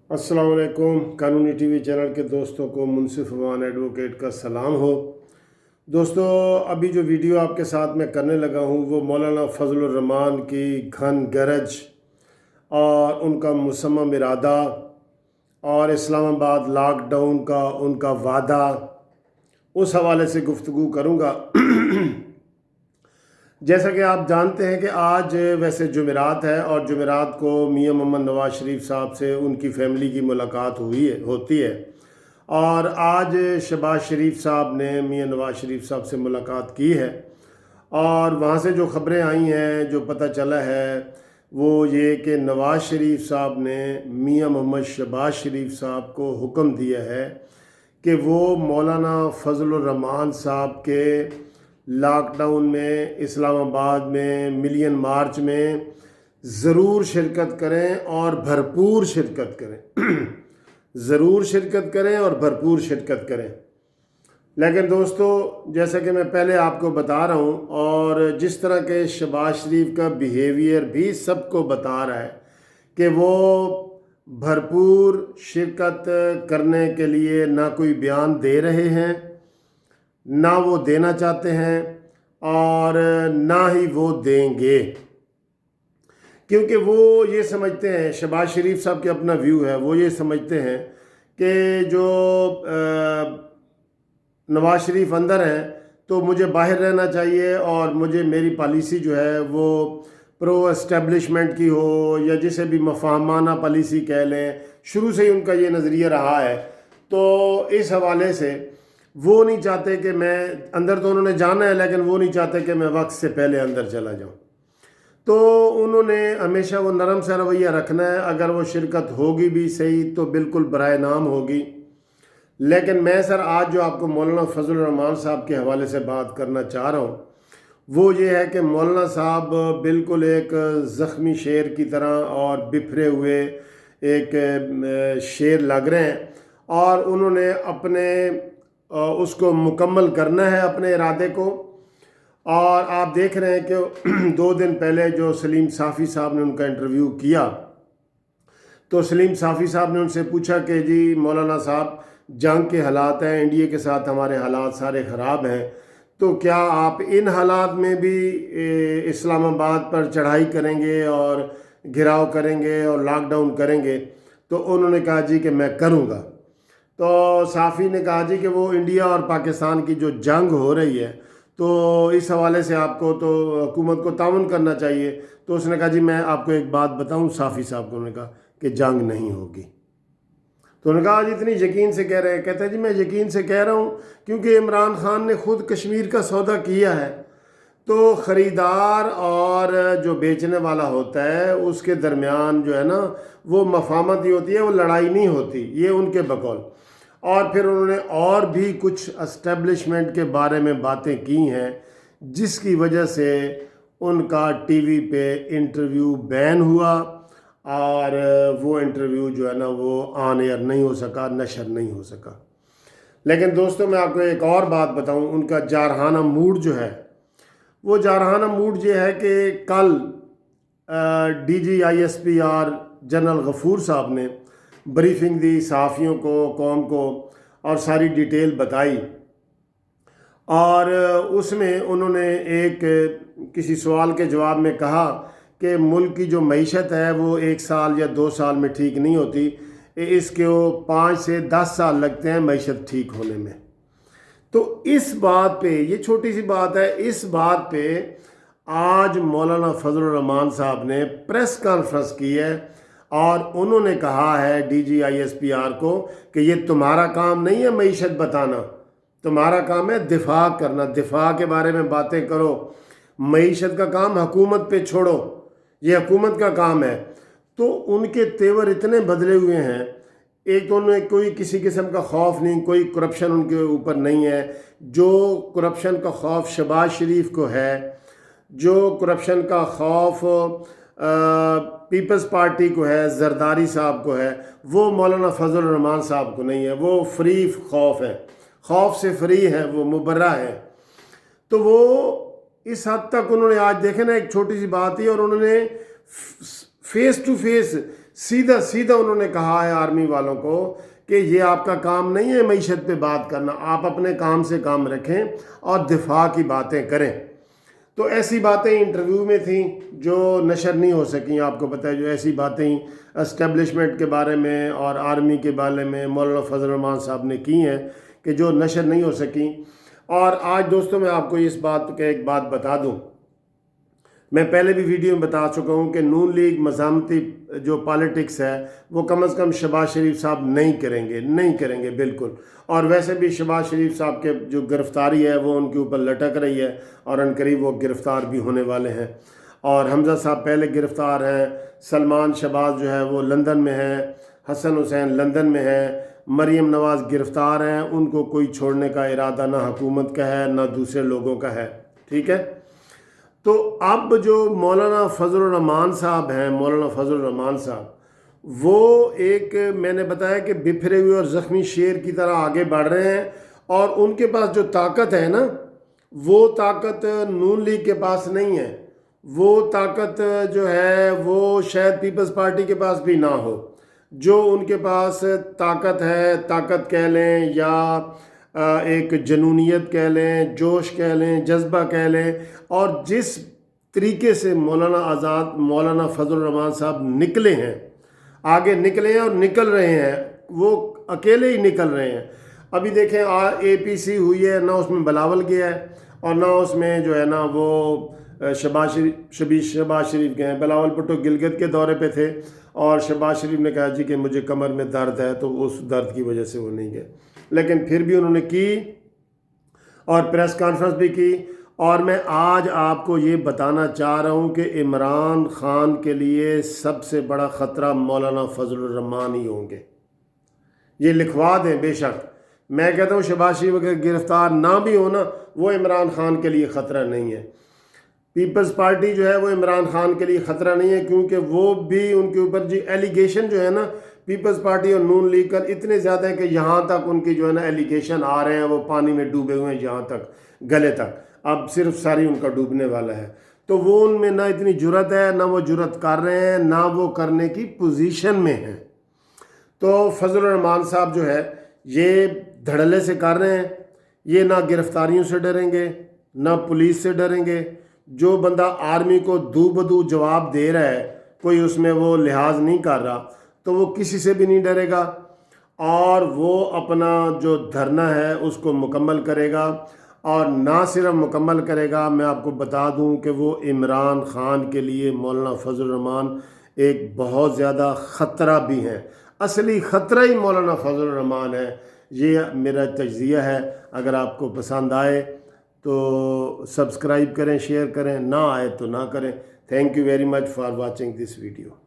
अस्सलाम वालेकुम। कानूनी टीवी चैनल के दोस्तों को मुनसिफ अमान एडवोकेट का सलाम हो। दोस्तों, अभी जो वीडियो आपके साथ में करने लगा हूँ वो मौलाना फजलुर रहमान की घन गरज और उनका मुसम्मम इरादा और इस्लामाबाद लॉकडाउन का उनका वादा, उस हवाले से गुफ्तगू करूँगा। जैसा कि आप जानते हैं कि आज वैसे जुमेरात है और जुमेरात को मियां मोहम्मद नवाज शरीफ साहब से उनकी फैमिली की मुलाकात होती है और आज शहबाज शरीफ साहब ने मियां नवाज शरीफ साहब से मुलाकात की है और वहाँ से जो ख़बरें आई हैं, जो पता चला है वो ये कि नवाज शरीफ साहब ने मियां मोहम्मद शहबाज शरीफ साहब को हुक्म दिया है कि वो मौलाना फजलुर रहमान साहब के लॉकडाउन में इस्लामाबाद में मिलियन मार्च में ज़रूर शिरकत करें और भरपूर शिरकत करें। ज़रूर शिरकत करें और भरपूर शिरकत करें। लेकिन दोस्तों, जैसा कि मैं पहले आपको बता रहा हूँ और जिस तरह के शहबाज शरीफ का बिहेवियर भी सबको बता रहा है कि वो भरपूर शिरकत करने के लिए ना कोई बयान दे रहे हैं, ना वो देना चाहते हैं और ना ही वो देंगे, क्योंकि वो ये समझते हैं, शहबाज शरीफ साहब के अपना व्यू है, वो ये समझते हैं कि जो नवाज शरीफ अंदर हैं तो मुझे बाहर रहना चाहिए और मुझे मेरी पॉलिसी जो है वो प्रो एस्टेब्लिशमेंट की हो या जिसे भी मफाहमाना पॉलिसी कह लें, शुरू से ही उनका ये नज़रिया रहा है। तो इस हवाले से वो नहीं चाहते कि मैं अंदर, तो उन्होंने जाना है लेकिन वो नहीं चाहते कि मैं वक्त से पहले अंदर चला जाऊं। तो उन्होंने हमेशा वो नरम सा रवैया रखना है। अगर वो शिरकत होगी भी सही तो बिल्कुल बराए नाम होगी। लेकिन मैं सर आज जो आपको मौलाना फजलुर रहमान साहब के हवाले से बात करना चाह रहा हूँ वो ये है कि मौलाना साहब बिल्कुल एक ज़ख्मी शेर की तरह और बिफरे हुए एक शेर लग रहे हैं और उन्होंने अपने उसको मुकम्मल करना है, अपने इरादे को। और आप देख रहे हैं कि 2 दिन पहले जो सलीम साफ़ी साहब ने उनका इंटरव्यू किया तो सलीम साफ़ी साहब ने उनसे पूछा कि जी मौलाना साहब, जंग के हालात हैं, इंडिया के साथ हमारे हालात सारे ख़राब हैं, तो क्या आप इन हालात में भी इस्लामाबाद पर चढ़ाई करेंगे और घिराव करेंगे और लॉकडाउन करेंगे? तो उन्होंने कहा जी कि मैं करूँगा। तो साफ़ी ने कहा जी कि वो इंडिया और पाकिस्तान की जो जंग हो रही है तो इस हवाले से आपको तो हुकूमत को ताउन करना चाहिए। तो उसने कहा जी मैं आपको एक बात बताऊं, साफ़ी साहब को उन्होंने कहा कि जंग नहीं होगी। तो उन्होंने कहा आज इतनी यकीन से कह रहे हैं? कहते हैं जी मैं यकीन से कह रहा हूँ क्योंकि इमरान खान ने खुद कश्मीर का सौदा किया है। तो ख़रीदार और जो बेचने वाला होता है उसके दरमियान जो है ना वो मफामत ही होती है, वो लड़ाई नहीं होती, ये उनके बकौल। और फिर उन्होंने और भी कुछ एस्टेब्लिशमेंट के बारे में बातें की हैं जिसकी वजह से उनका टीवी पे इंटरव्यू बैन हुआ और वो इंटरव्यू जो है ना वो ऑन एयर नहीं हो सका, नशर नहीं हो सका। लेकिन दोस्तों, मैं आपको एक और बात बताऊं, उनका जारहाना मूड जो है वो जारहाना मूड ये है कि कल DGISPR जनरल गफूर साहब ने ब्रीफिंग दी सहाफ़ियों को, कौम को, और सारी डिटेल बताई। और उसमें उन्होंने एक किसी सवाल के जवाब में कहा कि मुल्क की जो मईशत है वो 1 साल या 2 साल में ठीक नहीं होती, इसके 5 से 10 साल लगते हैं मईशत ठीक होने में। तो इस बात पे, ये छोटी सी बात है, इस बात पे आज मौलाना फजलुर रहमान साहब ने प्रेस कॉन्फ्रेंस की है और उन्होंने कहा है DGISPR को कि ये तुम्हारा काम नहीं है मईशत बताना, तुम्हारा काम है दिफा करना, दिफा के बारे में बातें करो, मईशत का काम हुकूमत पे छोड़ो, ये हुकूमत का काम है। तो उनके तेवर इतने बदले हुए हैं। एक तो उन्हें कोई किसी किस्म का खौफ नहीं, कोई करप्शन उनके ऊपर नहीं है। जो करप्शन का खौफ शहबाज शरीफ को है, जो करप्शन का खौफ पीपल्स पार्टी को है, जरदारी साहब को है, वो मौलाना फजलुर रहमान साहब को नहीं है। वो फ्री खौफ है, खौफ से फ्री है, वो मुबर्रा है। तो वो इस हद तक उन्होंने आज देखे ना, एक छोटी सी बात ही, और उन्होंने फेस टू फेस सीधा सीधा उन्होंने कहा है आर्मी वालों को कि ये आपका काम नहीं है मईशत पे बात करना, आप अपने काम से काम रखें और दिफा की बातें करें। तो ऐसी बातें इंटरव्यू में थी जो नशर नहीं हो सकी। आपको पता है जो ऐसी बातें एस्टेब्लिशमेंट के बारे में और आर्मी के बारे में मौलाना फजल रहमान साहब ने की हैं कि जो नशर नहीं हो सकी। और आज दोस्तों मैं आपको इस बात का एक बात बता दूं, मैं पहले भी वीडियो में बता चुका हूं कि नून लीग मज़ामती जो पॉलिटिक्स है वो कम से कम शहबाज शरीफ साहब नहीं करेंगे बिल्कुल। और वैसे भी शहबाज शरीफ साहब के जो गिरफ्तारी है वो उनके ऊपर लटक रही है और अनकरीब वो गिरफ़्तार भी होने वाले हैं। और हमज़ा साहब पहले गिरफ़्तार हैं, सलमान शहबाज जो है वो लंदन में है, हसन हुसैन लंदन में है, मरीम नवाज़ गिरफ़्तार हैं, उनको कोई छोड़ने का इरादा ना हुकूमत का है ना दूसरे लोगों का है। ठीक है, तो अब जो मौलाना फजल रहमान साहब हैं, मौलाना फजल रहमान साहब वो एक मैंने बताया कि बिखरे हुए और ज़ख्मी शेर की तरह आगे बढ़ रहे हैं। और उनके पास जो ताकत है ना, वो ताकत नून लीग के पास नहीं है। वो ताकत जो है वो शायद पीपल्स पार्टी के पास भी ना हो। जो उनके पास ताकत है, ताकत कह लें या एक जनूनियत कह लें, जोश कह लें, जज्बा कह लें, और जिस तरीके से मौलाना फजल रहमान साहब निकले हैं, आगे निकले हैं और निकल रहे हैं, वो अकेले ही निकल रहे हैं। अभी देखें APC हुई है, ना उसमें बिलावल गया है और ना उसमें जो है ना वो शहबाज शरीफ गए हैं। बिलावल भुट्टो गिलगित के दौरे पे थे और शहबाज शरीफ ने कहा जी कि मुझे कमर में दर्द है, तो उस दर्द की वजह से वो नहीं गए, लेकिन फिर भी उन्होंने की और प्रेस कॉन्फ्रेंस भी की। और मैं आज आपको ये बताना चाह रहा हूँ कि इमरान खान के लिए सबसे बड़ा ख़तरा मौलाना फजल रहमान ही होंगे। ये लिखवा दें बेशक, मैं कहता हूँ शहबाज शरीफ अगर गिरफ़्तार ना भी हो ना, वो इमरान खान के लिए ख़तरा नहीं है। पीपल्स पार्टी जो है वो इमरान खान के लिए ख़तरा नहीं है, क्योंकि वो भी उनके ऊपर जी एलिगेशन जो है ना, पीपल्स पार्टी और नून लीग का इतने ज़्यादा है कि यहाँ तक उनकी जो है ना एलिगेशन आ रहे हैं, वो पानी में डूबे हुए हैं यहाँ तक, गले तक। अब सिर्फ सारी उनका डूबने वाला है। तो वो उनमें ना इतनी जुर्रत है, ना वो जुर्रत कर रहे हैं, ना वो करने की पोजीशन में हैं। तो फजल रहमान साहब जो है ये धड़ल्ले से कर रहे हैं। ये ना गिरफ्तारियों से डरेंगे, ना पुलिस से डरेंगे। जो बंदा आर्मी को दू बदू जवाब दे रहा है, कोई उसमें वो लिहाज नहीं कर रहा, तो वो किसी से भी नहीं डरेगा और वो अपना जो धरना है उसको मुकम्मल करेगा। और ना सिर्फ मुकम्मल करेगा, मैं आपको बता दूं कि वो इमरान खान के लिए मौलाना फजल रहमान एक बहुत ज़्यादा ख़तरा भी हैं। असली ख़तरा ही मौलाना फजल रहमान है। ये मेरा तज्ज़िया है। अगर आपको पसंद आए तो सब्सक्राइब करें, शेयर करें, ना आए तो ना करें। Thank you very much for watching this video.